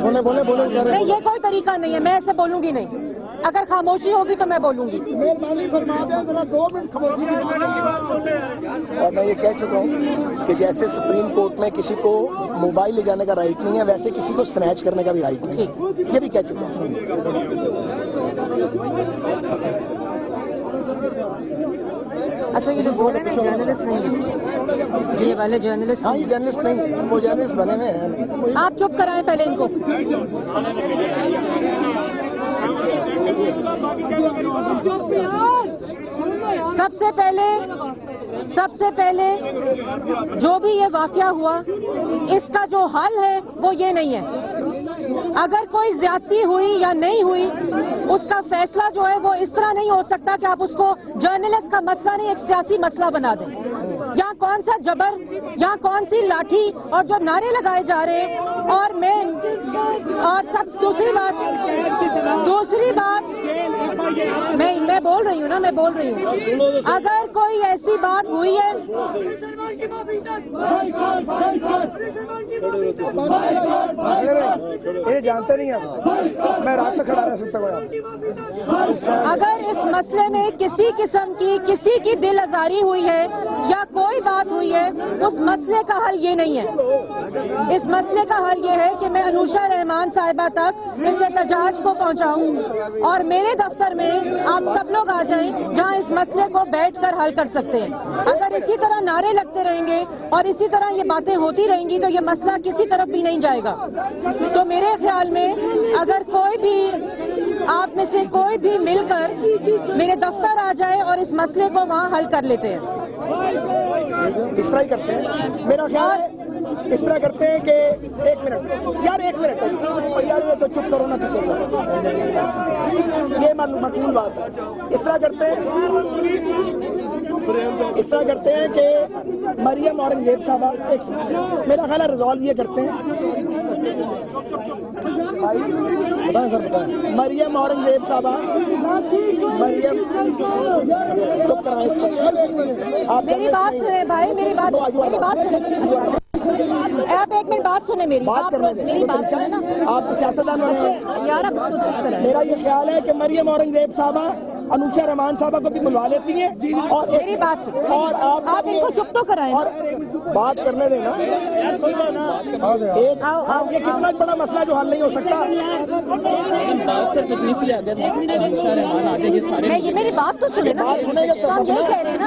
Speaker 3: बोले बोले बोले
Speaker 1: नहीं, ये कोई तरीका नहीं है, मैं ऐसे बोलूंगी नहीं। अगर खामोशी होगी तो मैं बोलूंगी।
Speaker 3: मेहरबानी फरमा दें, जरा 2 मिनट खामोशी।
Speaker 2: और मैं ये कह चुका हूँ कि जैसे सुप्रीम कोर्ट में किसी को मोबाइल ले जाने का राइट नहीं है, वैसे किसी को स्नैच करने का भी राइट नहीं है, ये भी कह चुका हूँ।
Speaker 1: अच्छा, ये जो बोल रहे हैं जर्नलिस्ट नहीं है, ये वाले जर्नलिस्ट?
Speaker 2: हाँ, ये जर्नलिस्ट नहीं है, वो जर्नलिस्ट बने हुए हैं।
Speaker 1: आप चुप कराएं पहले इनको। सबसे पहले जो भी ये वाकया हुआ, इसका जो हल है वो ये नहीं है। अगर कोई ज्यादती हुई या नहीं हुई, उसका फैसला जो है वो इस तरह नहीं हो सकता कि आप उसको जर्नलिस्ट का मसला नहीं एक सियासी मसला बना दें। यहाँ कौन सा जबर, यहाँ कौन सी लाठी, और जो नारे लगाए जा रहे हैं। और सब दूसरी बात मैं बोल रही हूँ ना, मैं बोल रही हूँ। अगर कोई ऐसी बात हुई है,
Speaker 2: ये जानते नहीं हैं, मैं रात में खड़ा रह सकता हूँ।
Speaker 1: अगर इस मसले में किसी किस्म की किसी की दिल आजारी हुई है या कोई बात हुई है, उस मसले का हल ये नहीं है। इस मसले का हल ये है कि मैं अनुषा रहमान साहिबा तक इस एहतजाज को पहुंचाऊं और मेरे दफ्तर में आप सब लोग आ जाएं जहां इस मसले को बैठकर हल कर सकते हैं। अगर इसी तरह नारे लगते रहेंगे और इसी तरह ये बातें होती रहेंगी तो ये मसला किसी तरफ भी नहीं जाएगा। तो मेरे ख्याल में अगर कोई भी आप में से कोई भी मिलकर मेरे दफ्तर आ जाए और इस मसले को वहां हल कर लेते हैं।
Speaker 2: इस तरह ही करते हैं, मेरा ख्याल है इस तरह करते हैं कि एक मिनट यार और यार ये तो चुप करो ना पीछे से, ये मकबूल बात है। इस तरह करते हैं कि मरियम औरंगजेब साहबा, मेरा ख्याल है रिजॉल्व ये करते हैं,
Speaker 3: बताएं सर बताएं।
Speaker 2: मरियम औरंगजेब साहबा, मरियम चुप कराएं आप।
Speaker 1: मेरी बात सुने भाई, मेरी बात सुने। आप एक मिनट बात सुने मेरी बात सुने ना।
Speaker 2: आप सियासतदान
Speaker 1: यार अब
Speaker 2: मेरा ये ख्याल है कि मरियम औरंगजेब साहबा अनुषा रहमान साहबा को भी बुलवा लेती हैं और
Speaker 1: मेरी बात सुनो
Speaker 2: और आप
Speaker 1: इनको चुप तो कराएं
Speaker 2: और बात करने देना। ये कितना बड़ा मसला जो हल नहीं हो सकता।
Speaker 7: बात सिर्फ इतनी सी है, अगर अनुषा रहमान आ जाएगी सारे
Speaker 1: ये मेरी बात तो सुने ना।
Speaker 2: सुनेंगे तो
Speaker 1: हम यही कह रहे हैं ना।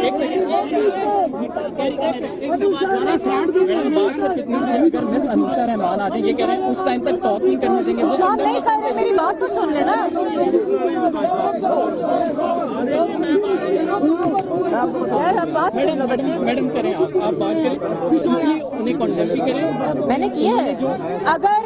Speaker 7: एक सेकंड बात सिर्फ इतनी सी है, अगर मिस अनुषा रहमान आ जाए, ये कह रहे हैं उस टाइम तक टॉक नहीं करने देंगे, वो
Speaker 1: हम नहीं कह रहे, मेरी बात तो सुन लेना। यार अब बात सुनो बच्चे।
Speaker 7: मैडम करें, आप बात करें, उन्हें कॉन्टेक्ट भी करें।
Speaker 1: मैंने किया है, अगर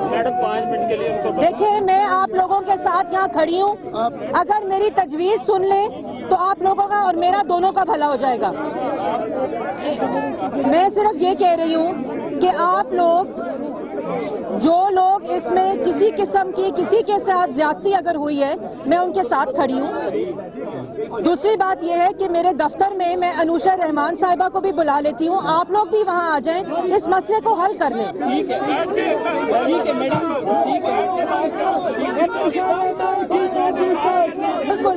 Speaker 7: मैडम 5 मिनट के लिए उनको
Speaker 1: देखिए मैं आप लोगों के साथ यहाँ खड़ी हूँ, अगर मेरी तजवीज सुन ले तो आप लोगों का और मेरा दोनों का भला हो जाएगा। मैं सिर्फ ये कह रही हूँ कि आप लोग जो लोग इसमें किसी किस्म की किसी के साथ ज्यादती अगर हुई है, मैं उनके साथ खड़ी हूँ। दूसरी बात यह है कि मेरे दफ्तर में मैं अनुषा रहमान साहिबा को भी बुला लेती हूँ, आप लोग भी वहाँ आ जाएं, इस मसले को हल कर लें।
Speaker 7: ठीक है मैडम, ठीक है
Speaker 1: बिल्कुल।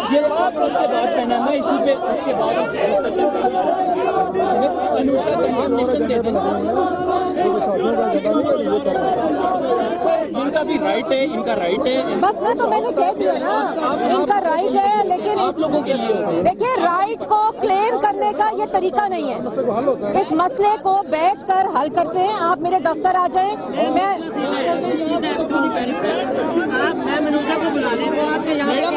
Speaker 7: ये आप उसके बाद करना, मैं इसी पे उसके बाद डिस्कशन करूँगा। अनुषा कंफर्मेशन दे देना, इनका भी राइट है, इनका राइट है।
Speaker 1: बस मैं तो मैंने कह दिया ना, इनका राइट है, लेकिन
Speaker 7: आप लोगों के लिए
Speaker 1: देखिए राइट को क्लेम करने का ये तरीका नहीं है। इस मसले को बैठकर हल करते हैं, आप मेरे दफ्तर आ जाएं।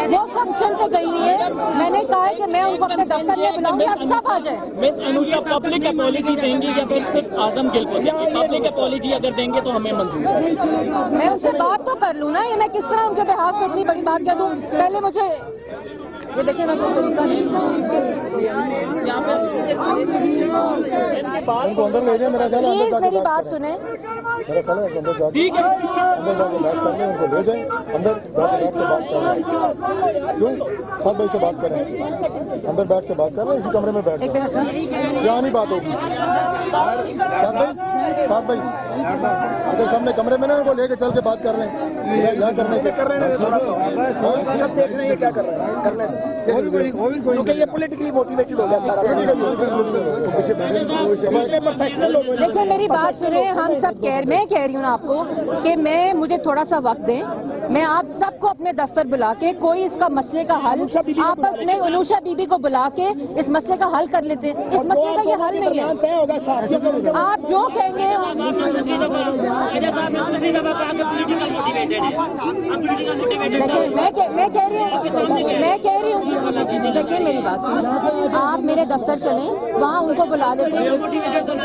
Speaker 1: वो फंक्शन पे गई हुई है, मैंने कहा है कि मैं उनको अपने दफ्तर में बुलाऊंगी, आप सब आ जाएं।
Speaker 7: मिस अनुषा पब्लिक अपॉलॉजी देंगी या फिर सिर्फ आजम गिल को देंगी? पब्लिक अपॉलॉजी अगर देंगे तो हमें मंजूर है।
Speaker 1: मैं उनसे बात तो कर लूँ ना, ये मैं किस तरह उनके बिहाफ पे इतनी बड़ी बात कह दूँ। पहले मुझे ये देखिए ना, कोई तरीका नहीं यहाँ पे
Speaker 3: उनको अंदर ले जाए, मेरा ख्याल है
Speaker 1: प्लीज मेरी बात सुने।
Speaker 3: मेरा ख्याल है अंदर जाके
Speaker 7: ठीक है,
Speaker 3: अंदर जाके बात कर लें, उनको ले जाएं अंदर, जाके बैठ के बात कर लें। क्यों साहब भाई से बात करें, अंदर बैठ के बात कर रहे हैं, इसी कमरे में बैठ
Speaker 1: एक मिनट ना।
Speaker 3: क्या नहीं बात होगी। साहब भाई इधर सामने कमरे में ना उनको लेके चल के बात कर रहे हैं, यहाँ करने के
Speaker 2: कर रहे हैं थोड़ा सा, सब देख रहे हैं क्या कर रहे हैं, करने दें। क्योंकि ये पॉलिटिकली मोटिवेटेड हो गया सारा। प्रोफेशनल लोग
Speaker 1: देखिए मेरी बात सुने, हम सब मैं कह रही हूँ ना आपको कि मुझे थोड़ा सा वक्त दें, मैं आप सबको अपने दफ्तर बुला के कोई इसका मसले का हल आपस में अनुषा बीबी को बुला के इस मसले का हल कर लेते हैं। इस मसले का ये हल नहीं है, आप जो कहेंगे। देखिए मैं कह रही हूँ देखिए मेरी बात सुनिए, आप मेरे दफ्तर चलें, वहाँ उनको बुला लेते हैं।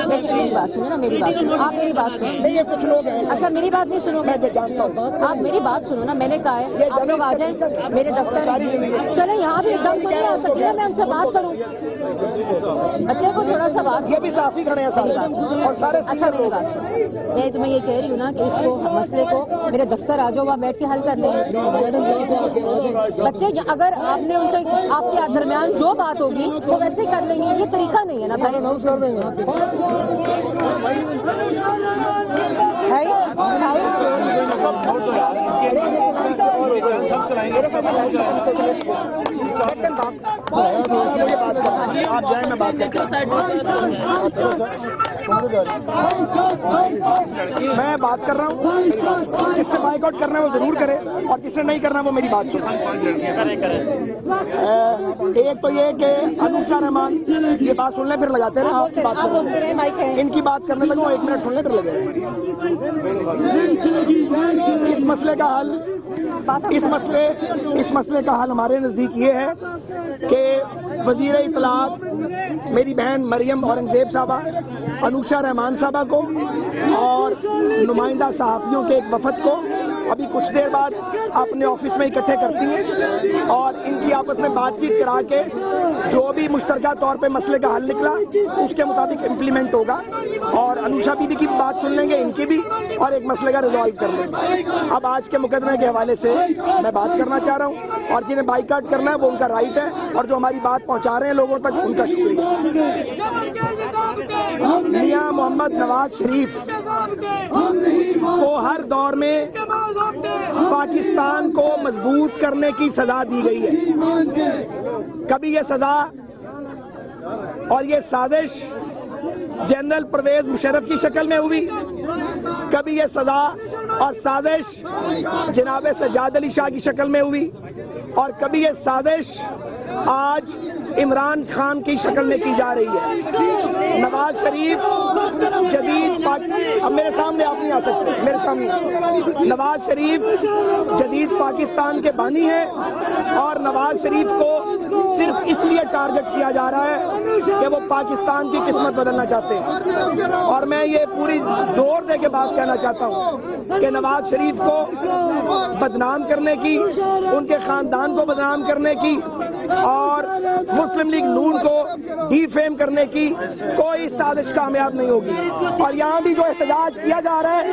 Speaker 1: देखिए मेरी बात सुनिए ना, मेरी बात सुनो, आप मेरी बात सुनो।
Speaker 2: कुछ लोग हैं,
Speaker 1: अच्छा मेरी बात नहीं सुनोगे? आप मेरी बात सुनो ना, मैंने कहा है आप लोग आ जाएं मेरे दफ्तर। चले यहाँ भी एकदम तो नहीं आ सकती ना, मैं उनसे बात करूँ, बच्चे को थोड़ा सा बात।
Speaker 2: ये भी साफी खड़े हैं सारे और सारे।
Speaker 1: अच्छा मेरी बात सुनो, मैं तुम्हें ये कह रही हूँ ना कि इसको मसले को मेरे दफ्तर आ जाओ, वहाँ बैठ के हल कर लेंगे बच्चे। अगर आपने उनसे आपके दरमियान जो बात होगी वो वैसे ही कर लेंगे, ये तरीका नहीं है ना भाई।
Speaker 2: आप जाए, मैं बात करता हूं। मैं बात कर रहा हूँ, जिससे बाइकआउट करना है वो जरूर करे, और जिससे नहीं करना वो मेरी बात सुने। एक तो ये कि अनुषा रहमान, ये बात सुनने फिर लगाते हैं, आपकी बात करने, इनकी बात करने लगो, 1 मिनट सुनने फिर लगे। इस मसले का हल हमारे नजदीक ये है कि वजीर इत्तलात मेरी बहन मरियम औरंगजेब साहबा, अनुषा रहमान साहबा को और नुमाइंदा सहाफ़ियों के एक वफद को अभी कुछ देर बाद अपने ऑफिस में इकट्ठे करती हैं और इनकी आपस में बातचीत करा के जो भी मुश्तरका तौर पे मसले का हल निकला उसके मुताबिक इम्प्लीमेंट होगा, और अनुषा बीबी की बात सुन लेंगे, इनकी भी, और एक मसले का रिजॉल्व कर लेंगे। अब आज के मुकदमे के हवाले से मैं बात करना चाह रहा हूँ, और जिन्हें बाइकआउट करना है वो उनका राइट है, और जो हमारी बात पहुँचा रहे हैं लोगों तक उनका शुक्रिया। मियां मोहम्मद नवाज शरीफ को हर दौर में पाकिस्तान को मजबूत करने की सजा दी गई है। कभी ये सजा और ये साजिश जनरल परवेज मुशर्रफ की शक्ल में हुई, कभी ये सजा और साजिश जनाब सज्जाद अली शाह की शक्ल में हुई, और कभी ये साजिश आज इमरान खान की शक्ल में की जा रही है। नवाज शरीफ जदीद अब मेरे सामने आप नहीं आ सकते, मेरे सामने नवाज शरीफ जदीद पाकिस्तान के बानी हैं, और नवाज शरीफ को सिर्फ इसलिए टारगेट किया जा रहा है कि वो पाकिस्तान की किस्मत बदलना चाहते हैं। और मैं ये पूरी जोर दे के बात कहना चाहता हूँ कि नवाज शरीफ को बदनाम करने की, उनके खानदान को बदनाम करने की और मुस्लिम लीग नून को डिफेम करने की कोई साजिश कामयाब नहीं होगी। और यहाँ भी जो एहतजाज किया जा रहा है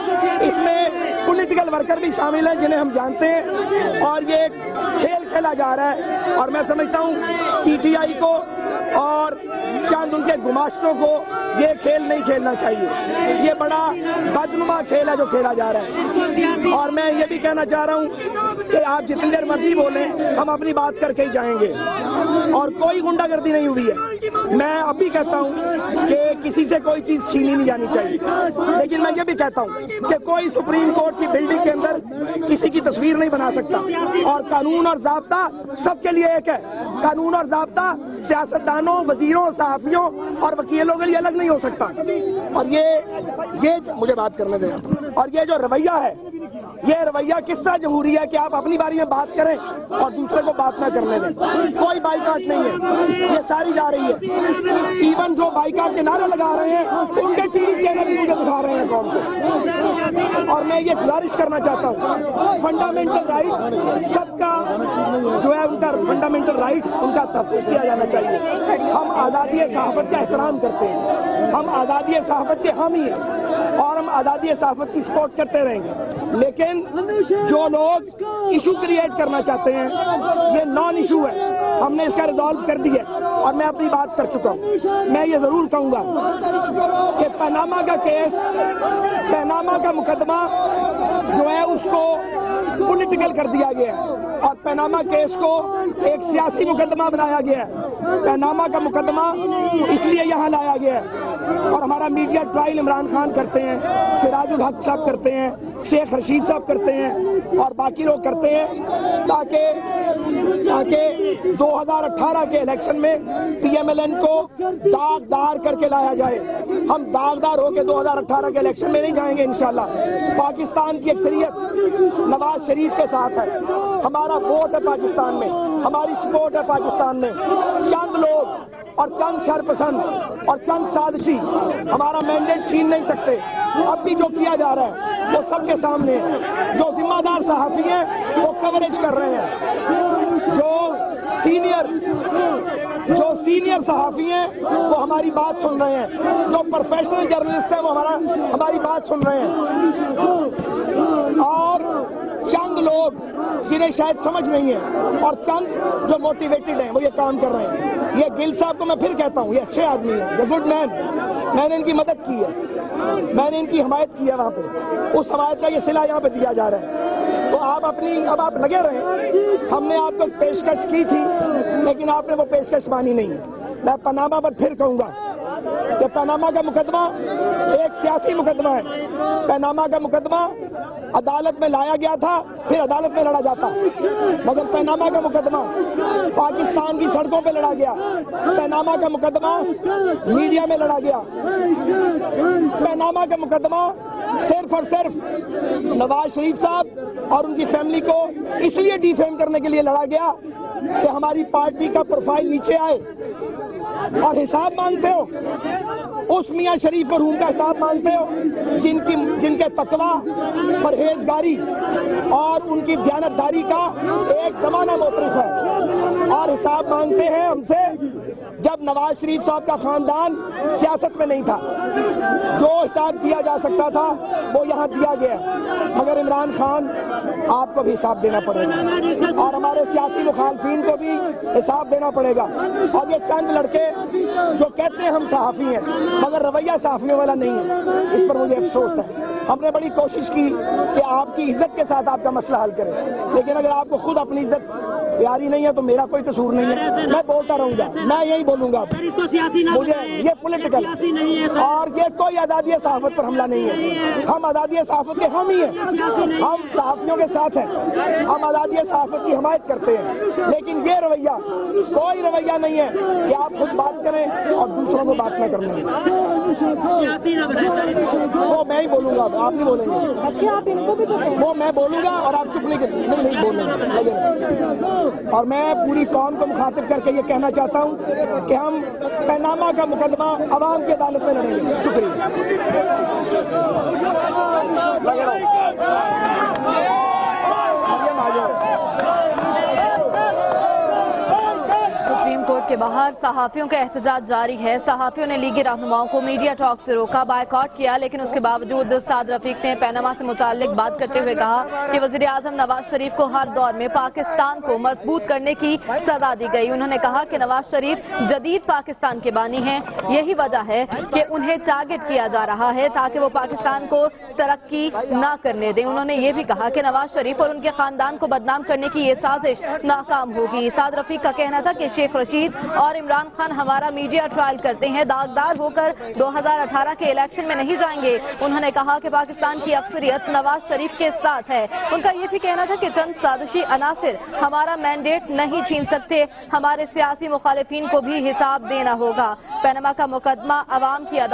Speaker 2: इसमें पॉलिटिकल वर्कर भी शामिल हैं जिन्हें हम जानते हैं, और ये खेल खेला जा रहा है। और मैं समझता हूँ पीटीआई को और चंद उनके गुमाश्तों को ये खेल नहीं खेलना चाहिए। ये बड़ा बदनुमा खेल है जो खेला जा रहा है। और मैं ये भी कहना चाह रहा हूँ कि आप जितनी देर मर्जी बोलें, हम अपनी बात करके ही जाएंगे, और कोई गुंडागर्दी नहीं हुई है। मैं अब भी कहता हूँ कि किसी से कोई चीज छीनी नहीं जानी चाहिए, लेकिन मैं ये भी कहता हूँ कि कोई सुप्रीम कोर्ट की बिल्डिंग के अंदर किसी की तस्वीर नहीं बना सकता, और कानून और ज़ाब्ता सबके लिए एक है। कानून और ज़ाब्ता सियासतदानों, वजीरों, सहाफियों और वकीलों के लिए अलग नहीं हो सकता। और ये मुझे बात करने दें। और ये जो रवैया है, ये रवैया किस तरह जमहूरी है कि आप अपनी बारी में बात करें और दूसरे को बात ना करने दें। कोई बाइकआउट नहीं है, ये सारी जा रही है। इवन जो बाइकआउट के नारे लगा रहे हैं उनके टीवी चैनल भी मुझे दिखा रहे हैं कौन को। और मैं ये गुजारिश करना चाहता हूँ, फंडामेंटल राइट सबका जो है, उनका फंडामेंटल राइट्स उनका तहफ़्फ़ुज़ किया जाना चाहिए। हम आज़ादी सहाफ़त का एहतराम करते हैं, हम आज़ादी सहाफ़त के हामी हैं, और हम आज़ादी सहाफ़त की सपोर्ट करते रहेंगे। लेकिन जो लोग इशू क्रिएट करना चाहते हैं, ये नॉन इशू है, हमने इसका रिजॉल्व कर दिया और मैं अपनी बात कर चुका हूँ। मैं ये जरूर कहूँगा कि पनामा का केस, पनामा का मुकदमा जो है उसको पॉलिटिकल कर दिया गया है, और पनामा केस को एक सियासी मुकदमा बनाया गया है। पनामा का मुकदमा इसलिए यहाँ लाया गया है, और हमारा मीडिया ट्रायल इमरान खान करते हैं, सिराजुल हक साहब करते हैं, शेख रशीद साहब करते हैं, और बाकी लोग करते हैं, ताकि 2018 के इलेक्शन में PMLN को दागदार करके लाया जाए। हम दागदार होकर 2018 के इलेक्शन में नहीं जाएंगे इंशाल्लाह। पाकिस्तान की अक्सरियत नवाज शरीफ के साथ है, हमारा वोट है पाकिस्तान में, हमारी सपोर्ट है पाकिस्तान में। चंद लोग और चंद शरपसंद और चंद साजिशी हमारा मैंडेट छीन नहीं सकते। अब भी जो किया जा रहा है वो सबके सामने है। जो जिम्मेदार सहाफी हैं वो कवरेज कर रहे हैं, जो सीनियर सहाफी हैं वो हमारी बात सुन रहे हैं, जो प्रोफेशनल जर्नलिस्ट हैं वो हमारी बात सुन रहे हैं, और चंद लोग जिन्हें शायद समझ नहीं है और चंद जो मोटिवेटेड हैं वो ये काम कर रहे हैं। ये गिल साहब को मैं फिर कहता हूँ, ये अच्छे आदमी हैं, ये गुड मैन, मैंने इनकी मदद की है, मैंने इनकी हमायत की है, वहाँ पे उस हमायत का ये सिला यहाँ पे दिया जा रहा है। तो आप अब आप लगे रहे। हमने आपको पेशकश की थी, लेकिन आपने वो पेशकश मानी नहीं। मैं पनामा पर फिर कहूंगा कि पनामा का मुकदमा एक सियासी मुकदमा है। पनामा का मुकदमा अदालत में लाया गया था, फिर अदालत में लड़ा जाता, मगर पनामा का मुकदमा पाकिस्तान की सड़कों पे लड़ा गया। पनामा का मुकदमा मीडिया में लड़ा गया। पनामा का मुकदमा सिर्फ और सिर्फ नवाज शरीफ साहब और उनकी फैमिली को इसलिए डिफेम करने के लिए लड़ा गया कि हमारी पार्टी का प्रोफाइल नीचे आए। और हिसाब मांगते हो, उस मियां शरीफ मरहूम का हिसाब मांगते हो जिनके तकवा, परहेजगारी और उनकी दयानतदारी का एक ज़माना मोतरफ है। और हिसाब मांगते हैं हमसे जब नवाज शरीफ साहब का खानदान सियासत में नहीं था। जो हिसाब दिया जा सकता था वो यहाँ दिया गया, मगर इमरान खान आपको भी हिसाब देना पड़ेगा और हमारे सियासी मुखालफिन को भी हिसाब देना पड़ेगा। और ये चंद लड़के जो कहते हैं हम सहाफ़ी हैं, मगर रवैया सहाफ़ियों वाला नहीं है, इस पर मुझे अफसोस है। हमने बड़ी कोशिश की कि आपकी इज्जत के साथ आपका मसला हल करें, लेकिन अगर आपको खुद अपनी इज्जत प्यारी नहीं है तो मेरा कोई कसूर नहीं है। मैं बोलता रहूंगा, मैं यही बोलूंगा। मुझे ये पॉलिटिकल और ये कोई आज़ादी सहाफ़त पर हमला नहीं है। हम आज़ादी सहाफ़त के हम ही हैं, हम सहाफ़ियों के साथ हैं, हम आज़ादी सहाफ़त की हमायत करते हैं। लेकिन ये रवैया कोई रवैया नहीं है कि आप खुद बात करें और दूसरों को बात न करने दें। वो मैं ही बोलूंगा, आप नहीं बोलेंगे।
Speaker 1: आप इनको भी तो
Speaker 2: वो मैं बोलूंगा और आप चुप नहीं बोलेंगे। और मैं पूरी कौम को मुखातिब करके ये कहना चाहता हूँ कि हम पनामा का मुकदमा अवाम की अदालत में लड़ेंगे। शुक्रिया।
Speaker 9: सुप्रीम कोर्ट के बाहर सहाफियों का एहतजाज जारी है। सहाफियों ने लीगी रहनुमाओं को मीडिया टॉक से रोका, बायकॉट किया, लेकिन उसके बावजूद साद रफीक ने पनामा से मुताल्लिक बात करते हुए कहा कि वजीर आजम नवाज शरीफ को हर दौर में पाकिस्तान को मजबूत करने की सदा दी गई। उन्होंने कहा कि नवाज शरीफ जदीद पाकिस्तान के बानी हैं, यही वजह है कि उन्हें टारगेट किया जा रहा है ताकि वो पाकिस्तान को तरक्की न करने दें। उन्होंने ये भी कहा कि नवाज शरीफ और उनके खानदान को बदनाम करने की ये साजिश नाकाम होगी। साद रफीक का कहना था कि शेख रशीद और इमरान खान हमारा मीडिया ट्रायल करते हैं, दागदार होकर 2018 के इलेक्शन में नहीं जाएंगे। उन्होंने कहा कि पाकिस्तान की अक्सरियत नवाज शरीफ के साथ है। उनका ये भी कहना था कि चंद साजिशी अनासिर हमारा मैंडेट नहीं छीन सकते, हमारे सियासी मुखालिफिन को भी हिसाब देना होगा। पनामा का मुकदमा अवाम की